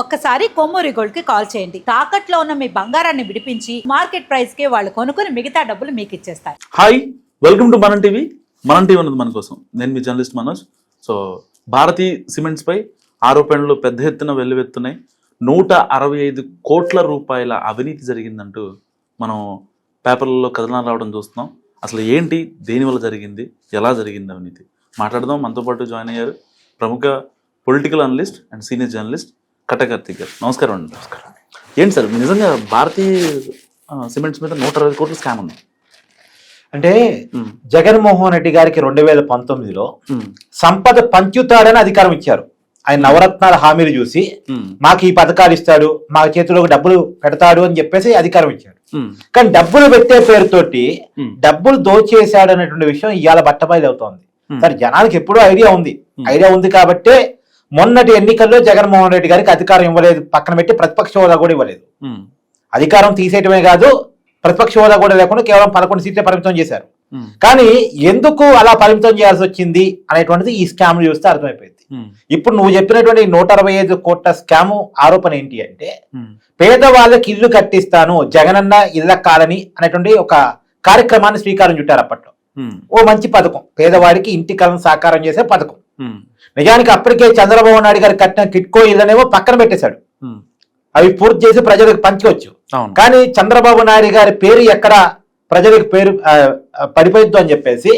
ఒక్కసారి కొమ్మూరి గోల్డ్ కి కాల్ చేయండి. తాకట్లో ఉన్న మీ బంగారాన్ని విడిపించి మార్కెట్ ప్రైస్ కి వాళ్ళు కొనుక్కుని మిగతా డబ్బులు మీకు ఇచ్చేస్తారు. Hi, welcome to Manam TV. Manam TV ఉన్నది మన కోసం. నేను మీ journalist Manoj. So Bharathi cements పై ఆరోపణలు పెద్ద ఎత్తున వెల్లువెత్తున్నాయి. 165 కోట్ల రూపాయల అవినీతి జరిగిందంటూ మనం పేపర్లలో కథనాలు రావడం చూస్తున్నాం. అసలు ఏంటి, దేనివల్ల జరిగింది, ఎలా జరిగింది అవినీతి మాట్లాడదాం. మనతో పాటు జాయిన్ అయ్యారు ప్రముఖ political analyst and senior journalist Katta Karthik గారు. నమస్కారం అండి. నమస్కారం. ఏంటి సార్, నిజంగా భారతీయ సిమెంట్స్ మీద 160 కోట్ల స్కామ్ ఉంది అంటే జగన్మోహన్ రెడ్డి గారికి 2019లో సంపద పంచుతాడని అధికారం ఇచ్చారు. ఆయన నవరత్నాల హామీలు చూసి మాకు ఈ పథకాలు ఇస్తాడు, మా చేతిలోకి డబ్బులు పెడతాడు అని చెప్పేసి అధికారం ఇచ్చాడు. కానీ డబ్బులు పెట్టే పేరుతోటి డబ్బులు దోచేశాడు అనేటువంటి విషయం ఇవాళ బట్టబయలు అవుతోంది. సరే, జనానికి ఎప్పుడూ ఐడియా ఉంది కాబట్టే మొన్నటి ఎన్నికల్లో జగన్మోహన్ రెడ్డి గారికి అధికారం ఇవ్వలేదు, పక్కన పెట్టి ప్రతిపక్ష హోదా కూడా ఇవ్వలేదు. అధికారం తీసేయటమే కాదు, ప్రతిపక్ష హోదా కూడా లేకుండా కేవలం 11 సీట్లే పరిమితం చేశారు. కానీ ఎందుకు అలా పరిమితం చేయాల్సి వచ్చింది అనేటువంటిది ఈ స్కామ్ చూస్తే అర్థమైపోయింది. ఇప్పుడు నువ్వు చెప్పినటువంటి 165 కోట్ల స్కామ్ ఆరోపణ ఏంటి అంటే, పేదవాళ్ళకి ఇల్లు కట్టిస్తాను, జగనన్న ఇళ్ల కాలనీ అనేటువంటి ఒక కార్యక్రమాన్ని శ్రీకారం చుట్టారు అప్పట్లో. ఓ మంచి పథకం, పేదవాడికి ఇంటి కలను సాకారం చేసే పథకం. నిజానికి అప్పటికే చంద్రబాబు నాయుడు గారు కట్టిన కిట్కో ఇళ్ళనేమో పక్కన పెట్టేశాడు. అవి పూర్తి చేసి ప్రజలకు పంచవచ్చు. కానీ చంద్రబాబు నాయుడు గారి పేరు ఎక్కడ ప్రజలకు పేరు పడిపోయిద్దు అని చెప్పేసి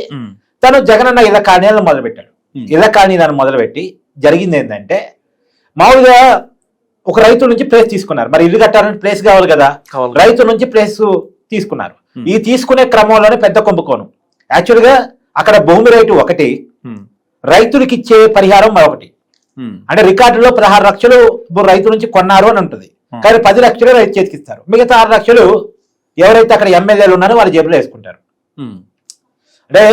తను జగనన్న ఇళ్ల కాలనీలను మొదలుపెట్టాడు. ఇళ్ల కాలనీలను మొదలుపెట్టి జరిగింది ఏంటంటే, మామూలుగా ఒక రైతు నుంచి ప్లేస్ తీసుకున్నారు. మరి ఇల్లు కట్టాలంటే ప్లేస్ కావాలి కదా, రైతు నుంచి ప్లేస్ తీసుకున్నారు. ఈ తీసుకునే క్రమంలోనే పెద్ద కుంభకోణం. యాక్చువల్గా అక్కడ భూమి రేటు ఒకటి, రైతులకి ఇచ్చే పరిహారం మరొకటి. అంటే రికార్డులో 16 లక్షలు రైతు నుంచి కొన్నారు అని ఉంటుంది, కానీ 10 లక్షలు రైతు చేతికి ఇస్తారు. మిగతా 6 లక్షలు ఎవరైతే అక్కడ ఎమ్మెల్యేలు ఉన్నారో వాళ్ళ జేబులో వేసుకుంటారు. అంటే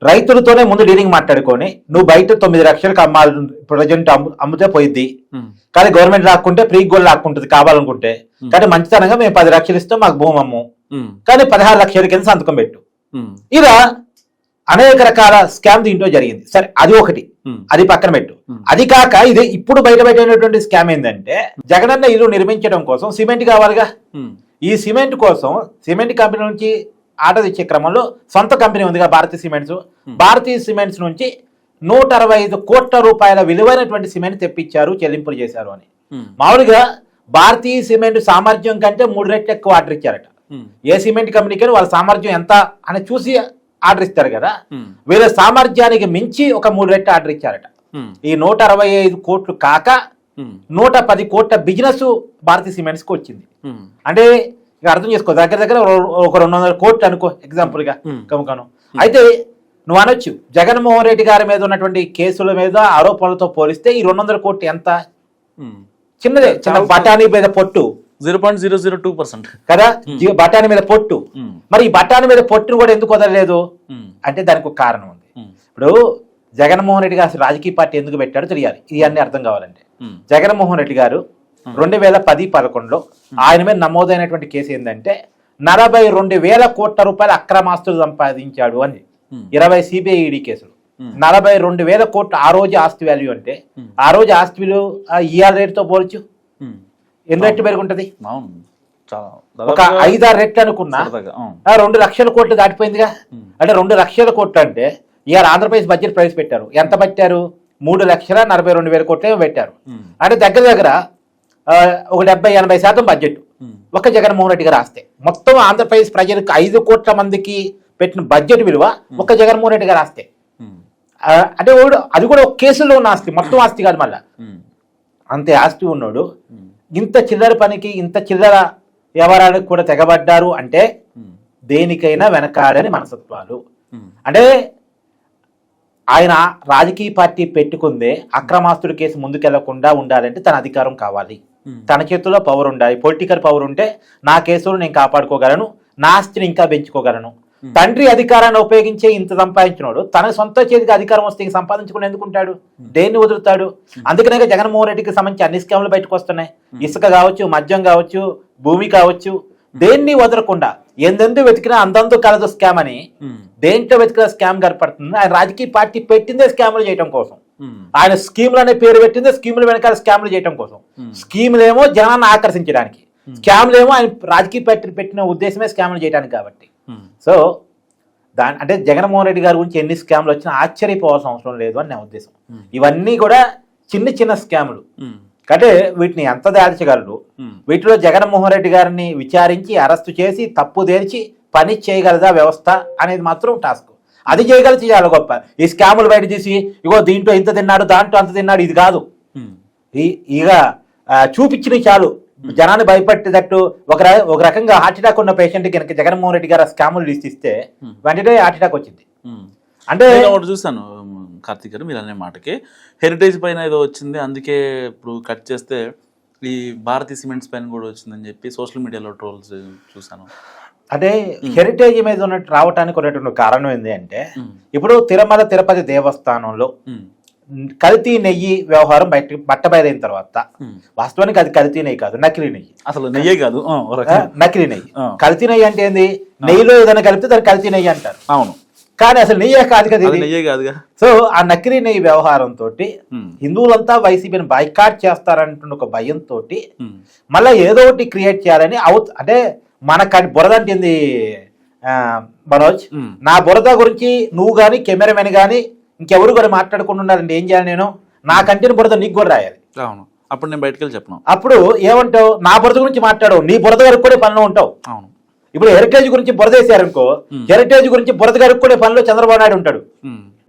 రైతులతోనే ముందు డీలింగ్ మాట్లాడుకొని, నువ్వు బయట 9 లక్షలకు అమ్మాలి, ప్రజెంట్ అమ్మితే పోయిద్ది, కానీ గవర్నమెంట్ లాక్కుంటే ఫ్రీ గోల్డ్ లాక్కుంటుంది కావాలనుకుంటే, కానీ మంచితనంగా మేము 10 లక్షలు ఇస్తాం, మాకు భూమి అమ్ము, కానీ 16 లక్షల కింద సంతకం పెట్టు. ఇలా అనేక రకాల స్కామ్ దీంట్లో జరిగింది. సరే, అది ఒకటి, అది పక్కన పెట్టు. అది కాక ఇది ఇప్పుడు బయటపెట్టినటువంటి స్కామ్ ఏంటంటే, జగనన్న ఇల్లు నిర్మించడం కోసం సిమెంట్ కావాలిగా. ఈ సిమెంట్ కోసం సిమెంట్ కంపెనీ నుంచి ఆర్డర్ ఇచ్చే క్రమంలో సొంత కంపెనీ ఉందిగా భారతీయ సిమెంట్స్. భారతీయ సిమెంట్స్ నుంచి 165 కోట్ల రూపాయల విలువైనటువంటి సిమెంట్ తెప్పించారు, చెల్లింపులు చేశారు అని. మామూలుగా భారతీయ సిమెంట్ సామర్థ్యం కంటే 3 రెట్లు ఎక్కువ ఆర్డర్ ఇచ్చారట. ఏ సిమెంట్ కంపెనీకి వాళ్ళ సామర్థ్యం ఎంత అని చూసి ఆర్డర్ ఇస్తారు కదా, వీళ్ళ సామర్థ్యానికి మించి ఒక 3 రెట్లు ఆర్డర్ ఇచ్చారట. ఈ 165 కోట్లు కాక 110 కోట్ల బిజినెస్ భారతీయ సిమెంట్స్ కి వచ్చింది. అంటే ఇక అర్థం చేసుకో, దగ్గర ఒక 200 కోట్లు అనుకో ఎగ్జాంపుల్ గా కనుకను. అయితే నువ్వు అనొచ్చు, జగన్మోహన్ రెడ్డి గారి మీద ఉన్నటువంటి కేసుల మీద ఆరోపణలతో పోలిస్తే ఈ 200 కోట్లు ఎంత చిన్నదే, చిన్న బఠానీ మీద పొట్టు 0.002% కదా, బఠానీ మీద పొట్టు. మరి ఈ బఠానీ మీద పొట్టును కూడా ఎందుకు వదలలేదు అంటే దానికి ఒక కారణం ఉంది. ఇప్పుడు జగన్మోహన్ రెడ్డి గారు రాజకీయ పార్టీ ఎందుకు పెట్టాడో తెలియాలి. ఇది అన్ని అర్థం కావాలంటే, జగన్మోహన్ రెడ్డి గారు 2010-11లో ఆయన మీద నమోదైనటువంటి కేసు ఏంటంటే 42,000 కోట్ల రూపాయల అక్రమాస్తులు సంపాదించాడు అని. 20 సిబిఐ ఈడీ కేసులు, 42,000 కోట్లు ఆ రోజు ఆస్తి వాల్యూ. అంటే ఆ రోజు ఆస్తి విలువ ఈఆర్ రేటుతో పోల్చు ఎన్ని రెట్లు పెరుగుంటది? ఒక 5-6 రెట్లు అనుకున్నా 2 లక్షల కోట్లు దాటిపోయిందిగా. అంటే 2 లక్షల కోట్లు అంటే ఇవాళ ఆంధ్రప్రదేశ్ బడ్జెట్ ప్రవేశపెట్టారు. ఎంత పెట్టారు? 3,42,000 కోట్లు పెట్టారు. అంటే దగ్గర ఒక 70-80% బడ్జెట్ ఒక జగన్మోహన్ రెడ్డి గారు ఆస్తే. మొత్తం ఆంధ్రప్రదేశ్ ప్రజలకు 5 కోట్ల మందికి పెట్టిన బడ్జెట్ విలువ ఒక జగన్మోహన్ రెడ్డి గారు ఆస్తే. అంటే అది కూడా ఒక కేసులో ఉన్న ఆస్తి, మొత్తం ఆస్తి కాదు. మళ్ళా అంతే ఆస్తి ఉన్నాడు. ఇంత చిల్లర పనికి, ఇంత చిల్లర వ్యవహారానికి కూడా తెగబడ్డారు అంటే దేనికైనా వెనకాడని మనస్తత్వాలు. అంటే ఆయన రాజకీయ పార్టీ పెట్టుకుందే అక్రమాస్తుడి కేసు ముందుకెళ్లకుండా ఉండాలంటే తన అధికారం కావాలి, తన చేతుల్లో పవర్ ఉండాలి. పొలిటికల్ పవర్ ఉంటే నా కేసులు నేను కాపాడుకోగలను, నా ఆస్తిని ఇంకా పెంచుకోగలను. తండ్రి అధికారాన్ని ఉపయోగించే ఇంత సంపాదించినోడు తన సొంత చేతికి అధికారం వస్తే సంపాదించుకుని ఎందుకుంటాడు, దేన్ని వదులుతాడు? అందుకనే జగన్మోహన్ రెడ్డికి సంబంధించి అన్ని స్కామ్లు బయటకు వస్తున్నాయి. ఇసుక కావచ్చు, మద్యం కావచ్చు, భూమి కావచ్చు, దేన్ని వదలకుండా ఎందెందు వెతికినా అందందు కలదు స్కామ్ అని దేంట్లో వెతికినా స్కామ్ కనపడుతుంది. ఆయన రాజకీయ పార్టీ పెట్టిందే స్కామ్లు చేయడం కోసం. ఆయన స్కీములు అనే పేరు పెట్టింది స్కీముల వెనకాల స్కామ్లు చేయడం కోసం. స్కీములు ఏమో జనాన్ని ఆకర్షించడానికి, స్కామ్లు ఏమో ఆయన రాజకీయ పెట్టిన ఉద్దేశమే స్కామ్లు చేయడానికి. కాబట్టి సో అంటే జగన్మోహన్ రెడ్డి గారి గురించి ఎన్ని స్కామ్లు వచ్చినా ఆశ్చర్యపోవాల్సిన అవసరం లేదు అని నా ఉద్దేశం. ఇవన్నీ కూడా చిన్న చిన్న స్కాములు. అంటే వీటిని ఎంత దాల్చగలరు, వీటిలో జగన్మోహన్ రెడ్డి గారిని విచారించి అరెస్టు చేసి తప్పు తేల్చి పని చేయగలదా వ్యవస్థ అనేది మాత్రం టాస్క్. అది చేయగలిసి చాలా గొప్ప. ఈ స్కాములు బయట తీసి ఇగో దీంట్లో ఇంత తిన్నాడు దాంట్లో అంత తిన్నాడు ఇది కాదు. ఇక చూపించిన చాలు జనాన్ని భయపెట్టేటట్టు. ఒక రకంగా హార్ట్ అటాక్ ఉన్న పేషెంట్ కనుక జగన్మోహన్ రెడ్డి గారు స్కాములు లిస్ట్ ఇస్తే వెంటనే హార్ట్ అటాక్ వచ్చింది. అంటే ఒకటి చూసాను కార్తీక్ గారు మీరు అనే మాటకి, హెరిటేజ్ పైన ఏదో వచ్చింది అందుకే ఇప్పుడు కట్ చేస్తే ఈ భారతీ సిమెంట్స్ పైన కూడా వచ్చిందని చెప్పి సోషల్ మీడియాలో ట్రోల్స్ చూసాను. అంటే హెరిటేజ్ మీద ఉన్నట్టు రావడానికి ఉన్నటువంటి కారణం ఏంటి అంటే, ఇప్పుడు తిరుమల తిరుపతి దేవస్థానంలో కల్తీ నెయ్యి వ్యవహారం బట్టబయలైన తర్వాత, వాస్తవానికి అది కల్తీ నెయ్యి కాదు, నకిలీ నెయ్యి. అసలు నెయ్యే కాదు, నకిలీ నెయ్యి. కల్తీ నెయ్యి అంటే ఏంది, నెయ్యిలో ఏదైనా కలిపితే దాన్ని కల్తీ నెయ్యి అంటారు. అవును, కానీ అసలు నెయ్యే కాదు కదా ఇది. నెయ్యే కాదుగా. సో ఆ నకిలీ నెయ్యి వ్యవహారంతో హిందువులంతా వైసీపీని బైకాట్ చేస్తారంటున్న ఒక భయంతో మళ్ళీ ఏదో ఒకటి క్రియేట్ చేయాలని అంటే మన బురద అంటుంది మనోజ్. నా బురద గురించి నువ్వు గాని కెమెరామెన్ గాని ఇంకెవరు కూడా మాట్లాడకుండా ఉన్నారంటే ఏం చేయాలి, నేను నా కంటిని బురద నీకు కూడా రాయాలి. అవును, అప్పుడు నేను బయటకు వెళ్ళి చెప్పను. అప్పుడు ఏమంటావు, నా బురద గురించి మాట్లాడవు, నీ బురద కరుక్కునే పనిలో ఉంటావు. అవును, ఇప్పుడు హెరిటేజ్ గురించి బురద వేసారనుకో, హెరిటేజ్ గురించి బురద కరుక్కునే పనిలో చంద్రబాబు నాయుడు ఉంటాడు,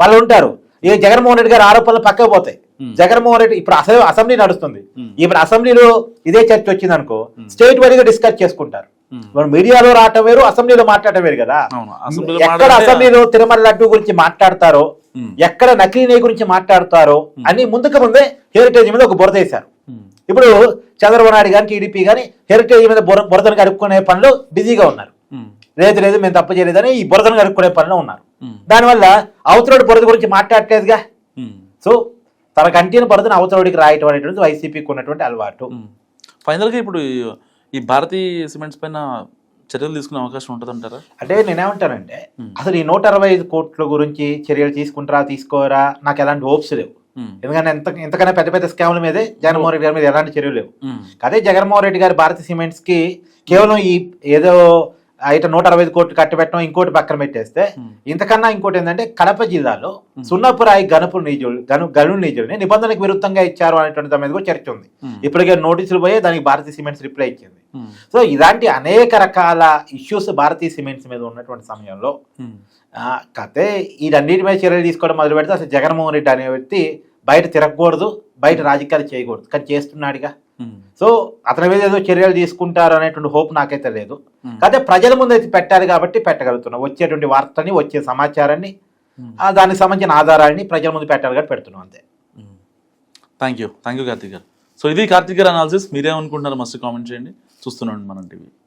వాళ్ళు ఉంటారు. ఈ జగన్మోహన్ రెడ్డి గారి ఆరోపణలు పక్కకు పోతాయి. జగన్మోహన్ రెడ్డి ఇప్పుడు అసెంబ్లీ నడుస్తుంది, ఇప్పుడు అసెంబ్లీలో ఇదే చర్చ వచ్చింది అనుకో, స్టేట్ వైడ్గా డిస్కస్ చేసుకుంటారు. మీడియాలో రావటం వేరు, అసెంబ్లీలో మాట్లాడటం వేరు కదా. ఎక్కడ అసెంబ్లీలో తిరుమల లడ్డు గురించి మాట్లాడతారో, ఎక్కడ నకిలీ నెయ్యి గురించి మాట్లాడతారో అని ముందుకు ముందే హెరిటేజ్ మీద ఒక బురద వేశారు. ఇప్పుడు చంద్రబాబు నాయుడు గాని టీడీపీ గాని హెరిటేజ్ మీద బురదను కలుపుకునే పనిలో బిజీగా ఉన్నారు. లేదు మేము తప్పు చేయలేదని ఈ బురదను కలుపుకునే పనిలో ఉన్నారు. దానివల్ల అవతరుడి బురద గురించి మాట్లాడలేదుగా. సో తన కంటిని బురదను అవతరుడికి రాయటం అనేటువంటి వైసీపీకి ఉన్నటువంటి అలవాటు. ఫైనల్గా ఇప్పుడు ఈ భారతీ సిమెంట్స్ పైన చర్యలు తీసుకునే అవకాశం ఉంటుందంటారా? అంటే నేనేమంటానంటే, అసలు ఈ 165 కోట్ల గురించి చర్యలు తీసుకుంటారా తీసుకోరా నాకు ఎలాంటి హోప్స్ లేవు. ఎందుకంటే ఎంతకన్నా పెద్ద పెద్ద స్కామ్ల మీదే జగన్మోహన్ రెడ్డి గారి మీద ఎలాంటి చర్యలు లేవు. అదే జగన్మోహన్ రెడ్డి గారి భారతీ సిమెంట్స్ కి కేవలం ఈ ఏదో అయితే 165 కోట్లు కట్టబెట్టడం, ఇంకోటి పక్కన పెట్టేస్తే, ఇంతకన్నా ఇంకోటి ఏంటంటే కడప జిల్లాలో సున్నపురాయి గనుల నిధులని నిబంధనలకు విరుద్ధంగా ఇచ్చారు అనేటువంటి దాని మీద కూడా చర్చ ఉంది. ఇప్పటికే నోటీసులు పోయి దానికి భారతీ సిమెంట్స్ రిప్లై ఇచ్చింది. సో ఇలాంటి అనేక రకాల ఇష్యూస్ భారతీ సిమెంట్స్ మీద ఉన్నటువంటి సమయంలో కతే ఈ రెండింటి మీద చర్యలు తీసుకోవడం మొదలు పెడితే అసలు జగన్మోహన్ రెడ్డి అనే వ్యక్తి బయట తిరగకూడదు, బయట రాజకీయాలు చేయకూడదు, కానీ చేస్తున్నాడుగా. సో అతని మీద ఏదో చర్యలు తీసుకుంటారు అనేటువంటి హోప్ నాకైతే లేదు. కాకపోతే ప్రజల ముందు అయితే పెట్టాలి కాబట్టి పెట్టగలుగుతున్నాం. వచ్చేటువంటి వార్తని, వచ్చే సమాచారాన్ని, దానికి సంబంధించిన ఆధారాన్ని ప్రజల ముందు పెట్టాలి కాబట్టి పెడుతున్నాం, అంతే. థ్యాంక్ యూ కార్తీక్ గారు. సో ఇది కార్తీక్ గారు అనాలిసిస్. మీరేమనుకుంటున్నారు మస్తు కామెంట్ చేయండి. చూస్తున్నాండి మనం టీవీ.